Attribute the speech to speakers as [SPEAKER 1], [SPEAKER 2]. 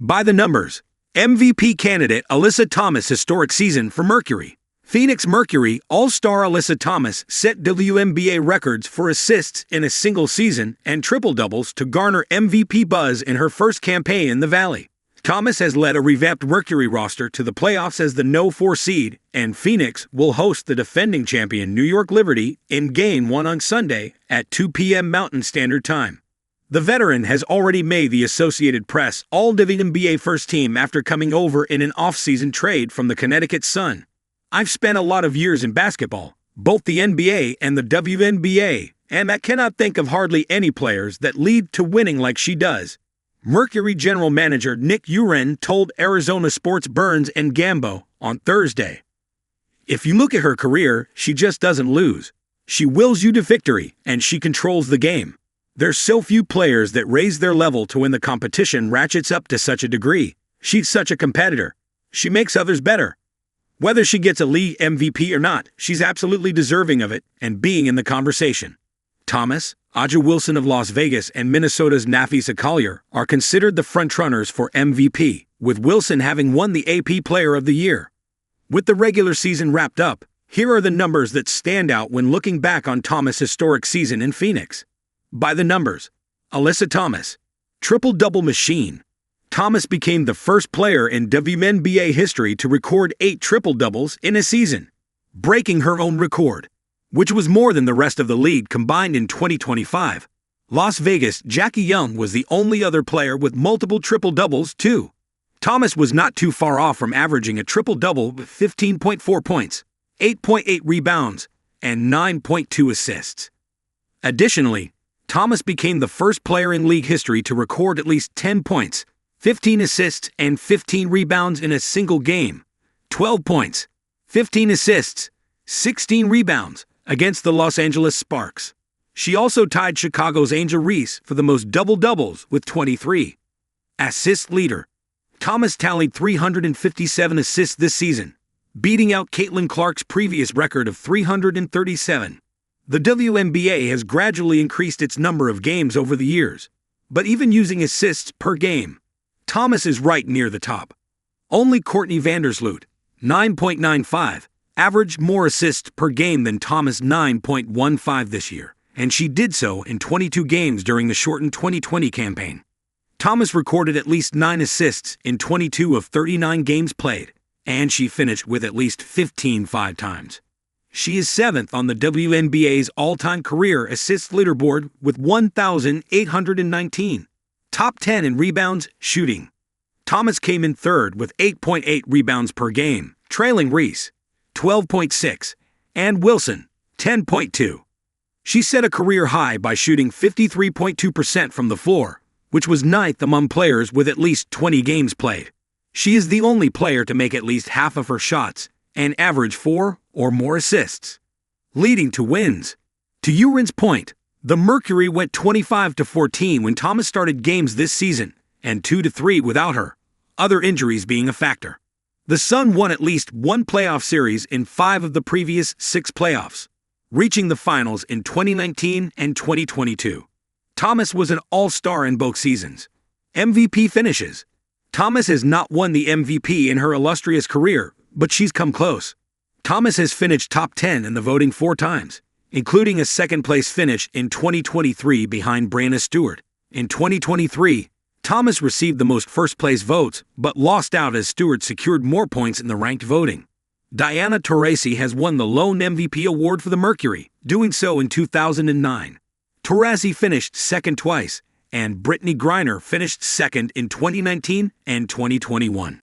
[SPEAKER 1] By the numbers, MVP candidate Alyssa Thomas' historic season for Mercury. Phoenix Mercury All-Star Alyssa Thomas set WNBA records for assists in a single season and triple-doubles to garner MVP buzz in her first campaign in the Valley. Thomas has led a revamped Mercury roster to the playoffs as the No. 4 seed, and Phoenix will host the defending champion New York Liberty in Game 1 on Sunday at 2 p.m. Mountain Standard Time. The veteran has already made the Associated Press All-WNBA first team after coming over in an off-season trade from the Connecticut Sun. "I've spent a lot of years in basketball, both the NBA and the WNBA, and I cannot think of hardly any players that lead to winning like she does," Mercury general manager Nick Uren told Arizona Sports Burns and Gambo on Thursday. "If you look at her career, she just doesn't lose. She wills you to victory, and she controls the game. There's so few players that raise their level to when the competition ratchets up to such a degree. She's such a competitor. She makes others better. Whether she gets a league MVP or not, she's absolutely deserving of it and being in the conversation." Thomas, Aja Wilson of Las Vegas, and Minnesota's Nafisa Collier are considered the frontrunners for MVP, with Wilson having won the AP Player of the Year. With the regular season wrapped up, here are the numbers that stand out when looking back on Thomas' historic season in Phoenix. By the numbers, Alyssa Thomas, triple-double machine. Thomas became the first player in WNBA history to record 8 triple-doubles in a season, breaking her own record, which was more than the rest of the league combined in 2025. Las Vegas' Jackie Young was the only other player with multiple triple-doubles, too. Thomas was not too far off from averaging a triple-double with 15.4 points, 8.8 rebounds, and 9.2 assists. Additionally, Thomas became the first player in league history to record at least 10 points, 15 assists, and 15 rebounds in a single game. 12 points, 15 assists, 16 rebounds against the Los Angeles Sparks. She also tied Chicago's Angel Reese for the most double-doubles with 23. Assist leader. Thomas tallied 357 assists this season, beating out Caitlin Clark's previous record of 337. The WNBA has gradually increased its number of games over the years, but even using assists per game, Thomas is right near the top. Only Courtney Vandersloot, 9.95, averaged more assists per game than Thomas' 9.15 this year, and she did so in 22 games during the shortened 2020 campaign. Thomas recorded at least 9 assists in 22 of 39 games played, and she finished with at least 15 5 times. She is 7th on the WNBA's all-time career assists leaderboard with 1,819. Top 10 in rebounds, shooting. Thomas came in 3rd with 8.8 rebounds per game, trailing Reese, 12.6, and Wilson, 10.2. She set a career high by shooting 53.2% from the floor, which was 9th among players with at least 20 games played. She is the only player to make at least half of her shots and average 4 or more assists, leading to wins. To Uren's point, the Mercury went 25-14 when Thomas started games this season, and 2-3 without her, other injuries being a factor. The Sun won at least one playoff series in 5 of the previous 6 playoffs, reaching the finals in 2019 and 2022. Thomas was an all-star in both seasons. MVP finishes. Thomas has not won the MVP in her illustrious career, but she's come close. Thomas has finished top 10 in the voting 4 times, including a second-place finish in 2023 behind Breanna Stewart. In 2023, Thomas received the most first-place votes, but lost out as Stewart secured more points in the ranked voting. Diana Taurasi has won the lone MVP award for the Mercury, doing so in 2009. Taurasi finished second twice, and Brittany Griner finished second in 2019 and 2021.